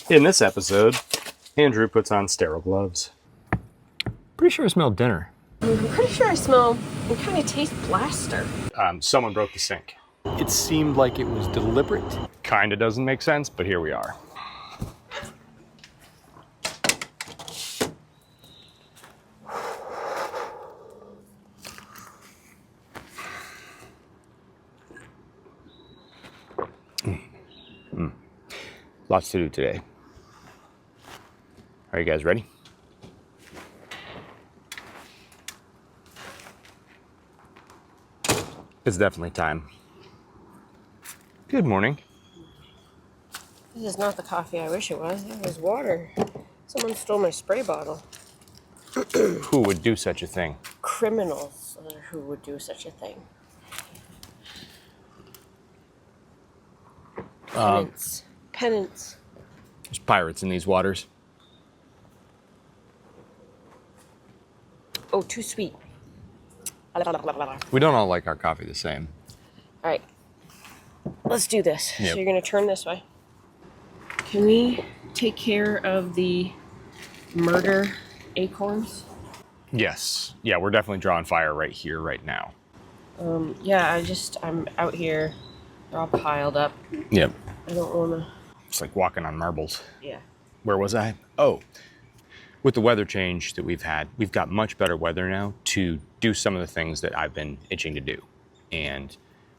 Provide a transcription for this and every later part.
In this episode, Andrew puts on sterile gloves. Pretty sure I smelled dinner. I'm pretty sure I smell and kind of taste blaster. Someone broke the sink. It seemed like it was deliberate. Kinda doesn't make sense, but here we are. Lots to do today. Are you guys ready? It's definitely time. Good morning. This is not the coffee I wish it was. It was water. Someone stole my spray bottle. Who would do such a thing? Criminals are who would do such a thing. Penance. Penance. There's pirates in these waters. Oh, too sweet. We don't all like our coffee the same. All right. Let's do this. Yep. So you're going to turn this way. Can we take care of the murder acorns? Yes. Yeah, we're definitely drawing fire right here, right now. Yeah, I'm out here. They're all piled up. Yep. I don't want to. It's like walking on marbles. Yeah. Where was I? Oh, with the weather change that we've had, we've got much better weather now to do some of the things that I've been itching to do. And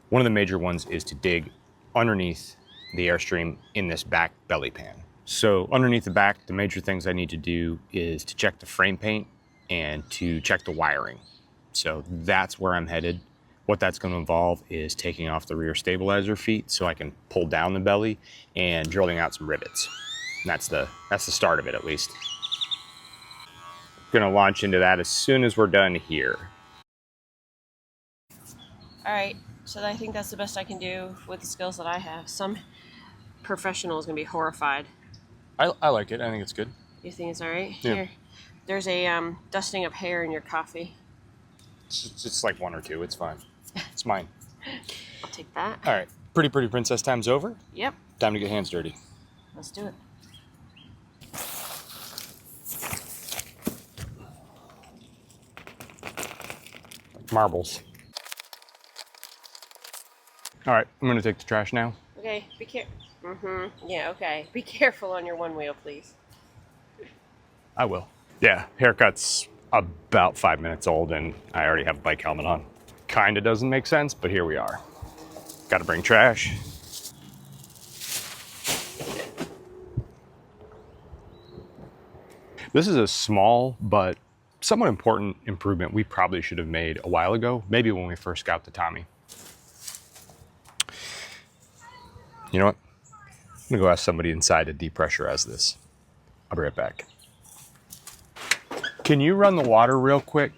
one of the major ones is to dig underneath the Airstream in this back belly pan. So underneath the back, the major things I need to do is to check the frame paint and to check the wiring. So that's where I'm headed. What that's going to involve is taking off the rear stabilizer feet so I can pull down the belly and drilling out some rivets. And that's the start of it, at least. Going to launch into that as soon as we're done here. All right. So I think that's the best I can do with the skills that I have. Some professional is going to be horrified. I like it. I think it's good. You think it's all right? Yeah. Here. There's a dusting of hair in your coffee. It's like one or two. It's fine. It's mine. I'll take that. All right. Pretty princess time's over. Yep. Time to get hands dirty. Let's do it. Marbles. All right. I'm going to take the trash now. Okay. Be careful. Yeah, okay. Be careful on your one wheel, please. I will. Yeah. Haircut's about 5 minutes old and I already have a bike helmet on. Kinda doesn't make sense, but here we are. Got to bring trash. This is a small but somewhat important improvement we probably should have made a while ago, maybe when we first got the Tommy. You know what? I'm gonna go ask somebody inside to depressurize this. I'll be right back. Can you run the water real quick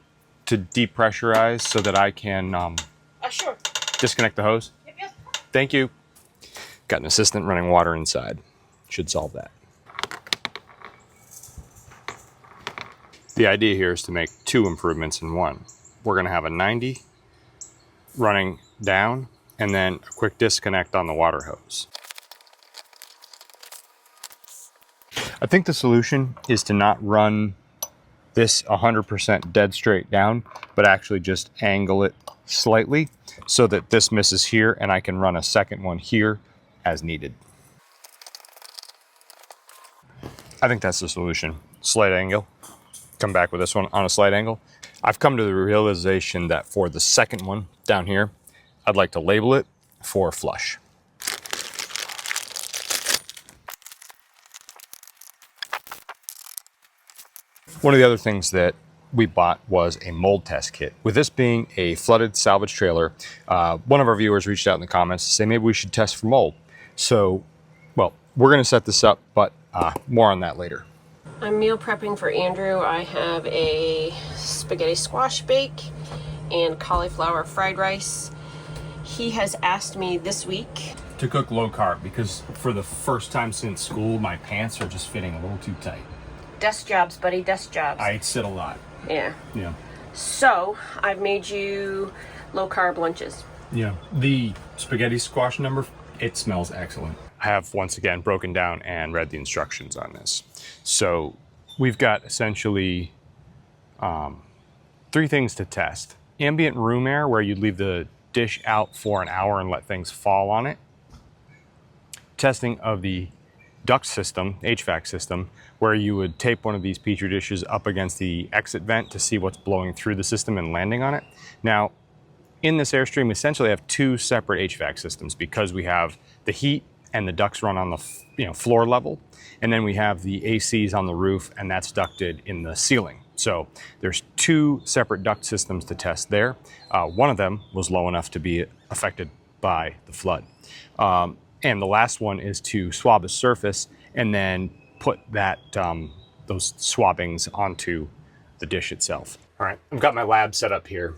to depressurize so that I can Sure. disconnect the hose? Yep. Thank you. Got an assistant running water inside. Should solve that. The idea here is to make two improvements in one. We're gonna have a 90 running down and then a quick disconnect on the water hose. I think the solution is to not run this 100% dead straight down, but actually just angle it slightly so that this misses here and I can run a second one here as needed. I think that's the solution. Slight angle. Come back with this one on a slight angle. I've come to the realization that for the second one down here, I'd like to label it for flush. One of the other things that we bought was a mold test kit. With this being a flooded salvage trailer, one of our viewers reached out in the comments to say maybe we should test for mold. So, well, we're gonna set this up, but more on that later. I'm meal prepping for Andrew. I have a spaghetti squash bake and cauliflower fried rice. He has asked me this week to cook low carb because for the first time since school, my pants are just fitting a little too tight. Desk jobs, buddy, desk jobs. I sit a lot. Yeah. Yeah. So I've made you low carb lunches. Yeah. The spaghetti squash number, it smells excellent. I have once again broken down and read the instructions on this. So we've got essentially 3 things to test. Ambient room air, where you'd leave the dish out for an hour and let things fall on it. Testing of the duct system, HVAC system, where you would tape one of these petri dishes up against the exit vent to see what's blowing through the system and landing on it. Now, in this Airstream, we essentially have 2 separate HVAC systems because we have the heat and the ducts run on the floor level, and then we have the ACs on the roof, and that's ducted in the ceiling. So there's 2 separate duct systems to test there. One of them was low enough to be affected by the flood. And the last one is to swab a surface and then put that those swabbings onto the dish itself. All right, I've got my lab set up here.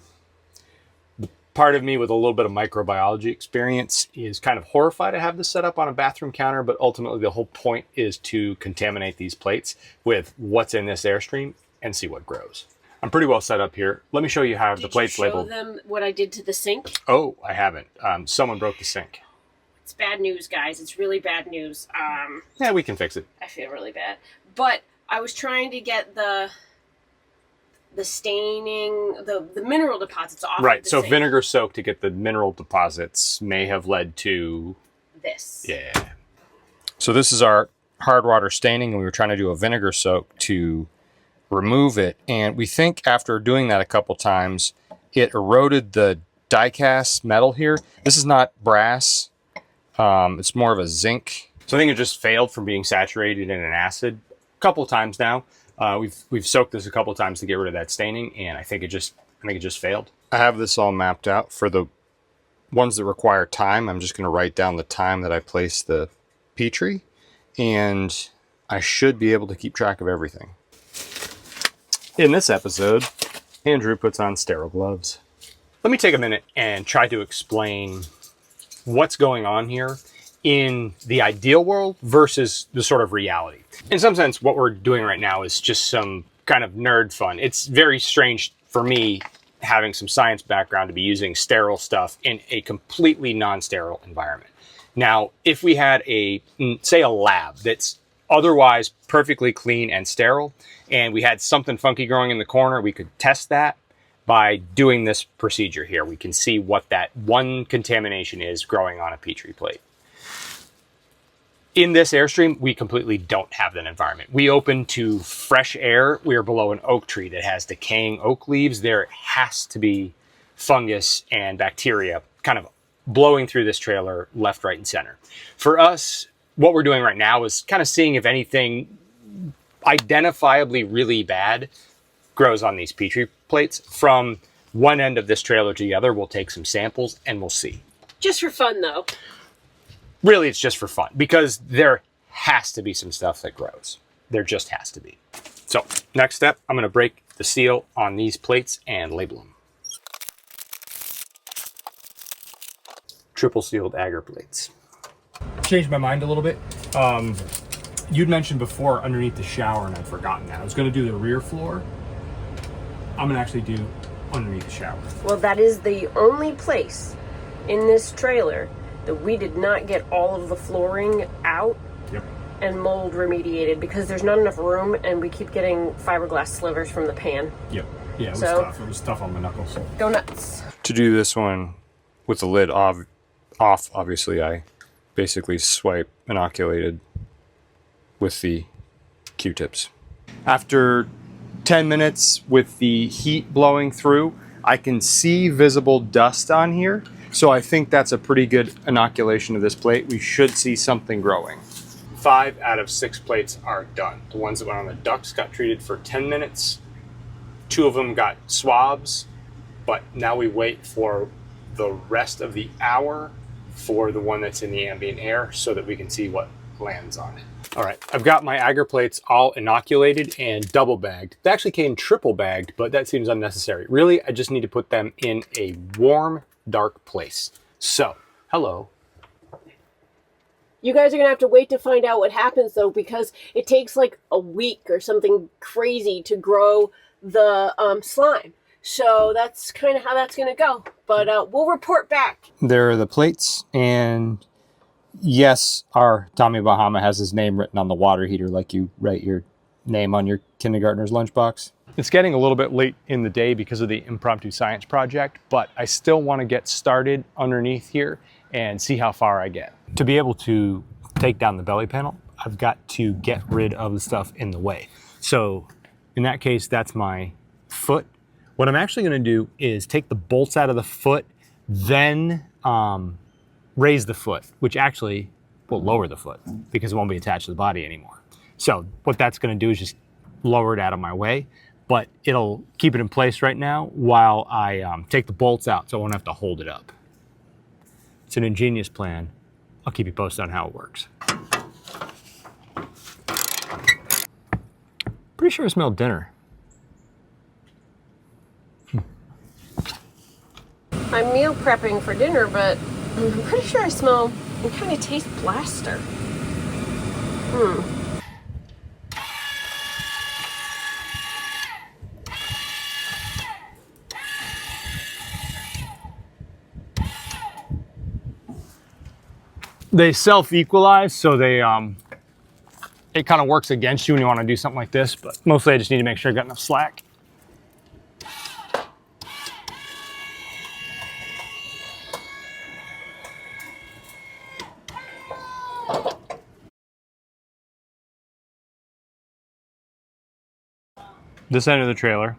The part of me with a little bit of microbiology experience is kind of horrified to have this set up on a bathroom counter, but ultimately the whole point is to contaminate these plates with what's in this Airstream and see what grows. I'm pretty well set up here. Let me show you how the plates labeled. Did you show them what I did to the sink? Oh, I haven't. Someone broke the sink. It's bad news, guys. It's really bad news. Yeah, we can fix it. I feel really bad. But I was trying to get the staining, the mineral deposits off Right, of the so sink. vinegar soak to get the mineral deposits may have led to This. Yeah. So this is our hard water staining, and we were trying to do a vinegar soak to remove it. And we think after doing that a couple times, it eroded the die-cast metal here. This is not brass. It's more of a zinc. So I think it just failed from being saturated in an acid a couple of times now. We've soaked this a couple of times to get rid of that staining, and I think it just failed. I have this all mapped out for the ones that require time. I'm just going to write down the time that I placed the petri, and I should be able to keep track of everything. In this episode, Andrew puts on sterile gloves. Let me take a minute and try to explain what's going on here in the ideal world versus the sort of reality. In some sense, what we're doing right now is just some kind of nerd fun. It's very strange for me, having some science background, to be using sterile stuff in a completely non-sterile environment. Now, if we had say a lab that's otherwise perfectly clean and sterile, and we had something funky growing in the corner, we could test that by doing this procedure here. We can see what that one contamination is growing on a petri plate. In this Airstream, we completely don't have that environment. We open to fresh air. We are below an oak tree that has decaying oak leaves. There has to be fungus and bacteria kind of blowing through this trailer left, right, and center. For us, what we're doing right now is kind of seeing if anything identifiably really bad grows on these petri plates. From one end of this trailer to the other, we'll take some samples and we'll see. Just for fun, though. Really, it's just for fun, because there has to be some stuff that grows. There just has to be. So, next step, I'm going to break the seal on these plates and label them. Triple sealed agar plates. Changed my mind a little bit. You'd mentioned before underneath the shower, and I'd forgotten that. I was going to do the rear floor. I'm going to actually do underneath the shower. Well, that is the only place in this trailer that we did not get all of the flooring out and mold remediated, because there's not enough room and we keep getting fiberglass slivers from the pan. Yep. Yeah, it was tough. It was tough on my knuckles. Go nuts. To do this one with the lid off, obviously I basically swipe inoculated with the Q-tips. After 10 minutes with the heat blowing through, I can see visible dust on here. So I think that's a pretty good inoculation of this plate. We should see something growing. 5 out of 6 plates are done. The ones that went on the ducts got treated for 10 minutes. 2 of them got swabs, but now we wait for the rest of the hour for the one that's in the ambient air so that we can see what lands on it. All right, I've got my agar plates all inoculated and double bagged. They actually came triple bagged, but that seems unnecessary. Really, I just need to put them in a warm, dark place. So, hello. You guys are going to have to wait to find out what happens, though, because it takes like a week or something crazy to grow the slime. So that's kind of how that's going to go. But we'll report back. There are the plates, and Yes, our Tommy Bahama has his name written on the water heater like you write your name on your kindergartner's lunchbox. It's getting a little bit late in the day because of the impromptu science project, but I still want to get started underneath here and see how far I get. To be able to take down the belly panel, I've got to get rid of the stuff in the way. So in that case, that's my foot. What I'm actually going to do is take the bolts out of the foot, then raise the foot, which actually will lower the foot because it won't be attached to the body anymore. So what that's going to do is just lower it out of my way, but it'll keep it in place right now while I take the bolts out so I won't have to hold it up. It's an ingenious plan. I'll keep you posted on how it works. Pretty sure I smelled dinner. I'm meal prepping for dinner, but I'm pretty sure I smell and kind of taste plaster. They self-equalize, so they it kind of works against you when you want to do something like this, but mostly I just need to make sure I got enough slack. This end of the trailer,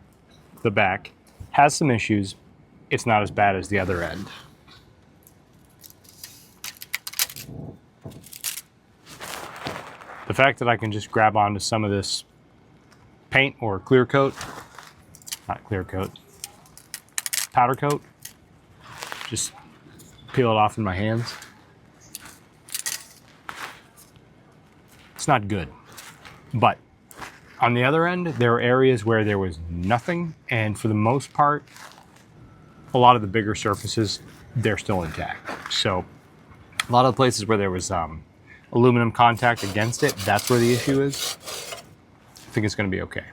the back, has some issues. It's not as bad as the other end. The fact that I can just grab onto some of this paint or clear coat, not clear coat, powder coat, just peel it off in my hands. It's not good, but on the other end, there are areas where there was nothing, and for the most part, a lot of the bigger surfaces, they're still intact. So a lot of the places where there was aluminum contact against it, that's where the issue is. I think it's going to be okay.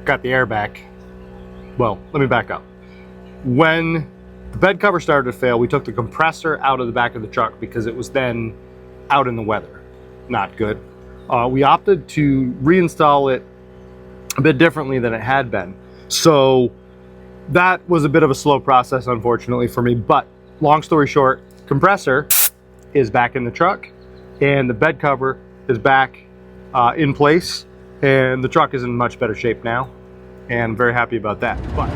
Got the air back. Well, let me back up. When the bed cover started to fail, we took the compressor out of the back of the truck because it was then out in the weather. Not good. We opted to reinstall it a bit differently than it had been. So that was a bit of a slow process, unfortunately for me, but long story short, compressor is back in the truck and the bed cover is back in place, and the truck is in much better shape now, and I'm very happy about that. But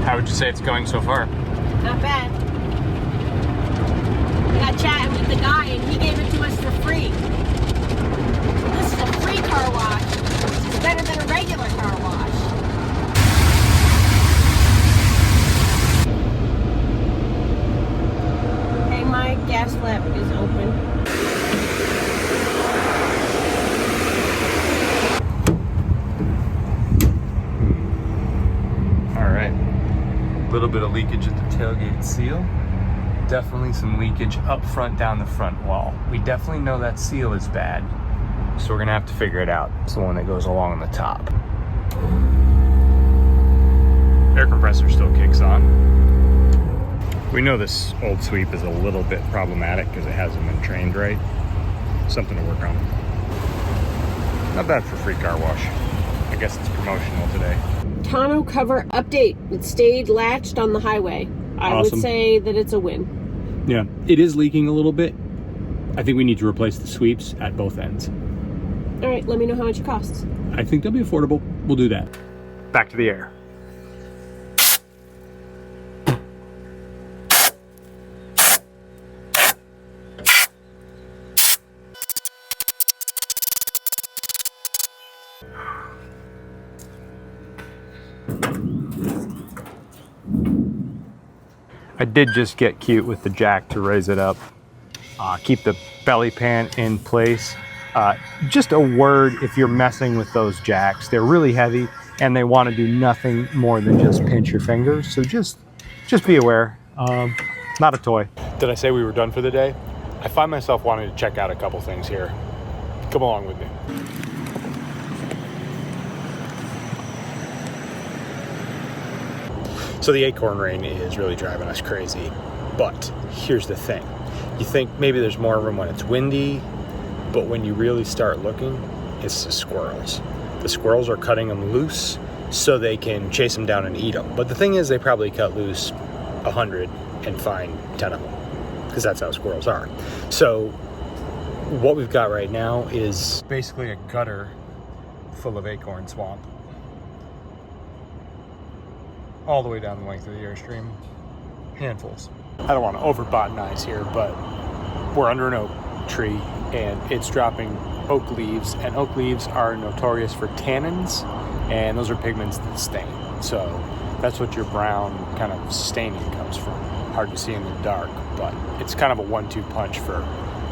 how would you say it's going so far? Not bad. I got chatting with the guy and he gave it to us for free. This is a free car wash. This is better than a regular car wash. Okay, my gas flap is open. A little bit of leakage at the tailgate seal. Definitely some leakage up front down the front wall. We definitely know that seal is bad, so we're gonna have to figure it out. It's the one that goes along the top. Air compressor still kicks on. We know this old sweep is a little bit problematic because it hasn't been trained right. Something to work on. Not bad for free car wash. I guess it's promotional today. Tonneau cover update. It stayed latched on the highway. I Awesome. would say that it's a win. Yeah, it is leaking a little bit. I think we need to replace the sweeps at both ends. All right, let me know how much it costs. I think they'll be affordable. We'll do that. Back to the air. I did just get cute with the jack to raise it up. Keep the belly pan in place. Just a word if you're messing with those jacks. They're really heavy and they want to do nothing more than just pinch your fingers. So just be aware. Not a toy. Did I say we were done for the day? I find myself wanting to check out a couple things here. Come along with me. So the acorn rain is really driving us crazy. But here's the thing. You think maybe there's more room when it's windy, but when you really start looking, it's the squirrels. The squirrels are cutting them loose so they can chase them down and eat them. But the thing is, they probably cut loose 100 and find 10 of them, because that's how squirrels are. So what we've got right now is basically a gutter full of acorn swamp. All the way down the length of the Airstream. Handfuls. I don't want to over-botanize here, but we're under an oak tree and it's dropping oak leaves, and oak leaves are notorious for tannins, and those are pigments that stain. So that's what your brown kind of staining comes from. Hard to see in the dark, but it's kind of a 1-2 punch for,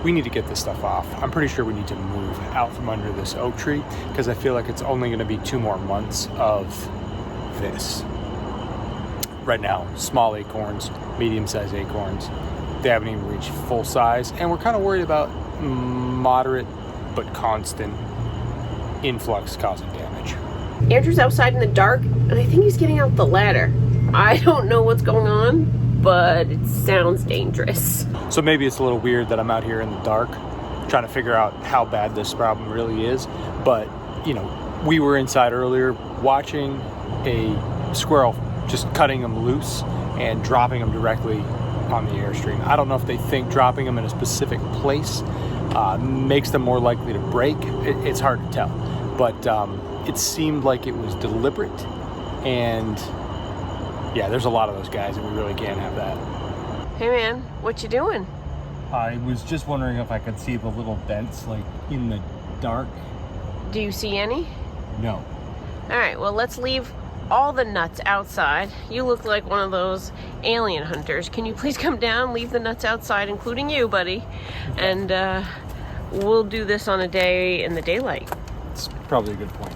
we need to get this stuff off. I'm pretty sure we need to move out from under this oak tree, because I feel like it's only going to be 2 more months of this. Right now, small acorns, medium-sized acorns, they haven't even reached full size, and we're kind of worried about moderate but constant influx causing damage. Andrew's outside in the dark, and I think he's getting out the ladder. I don't know what's going on, but it sounds dangerous. So maybe it's a little weird that I'm out here in the dark trying to figure out how bad this problem really is, but you know, we were inside earlier watching a squirrel just cutting them loose and dropping them directly on the Airstream. I don't know if they think dropping them in a specific place makes them more likely to break. It's hard to tell, but it seemed like it was deliberate, and yeah, there's a lot of those guys, and we really can't have that. Hey man, what you doing? I was just wondering if I could see the little dents, like, in the dark. Do you see any? No. All right, well, let's leave all the nuts outside. You look like one of those alien hunters. Can you please come down, leave the nuts outside, including you, buddy? And we'll do this on a day in the daylight. It's probably a good point.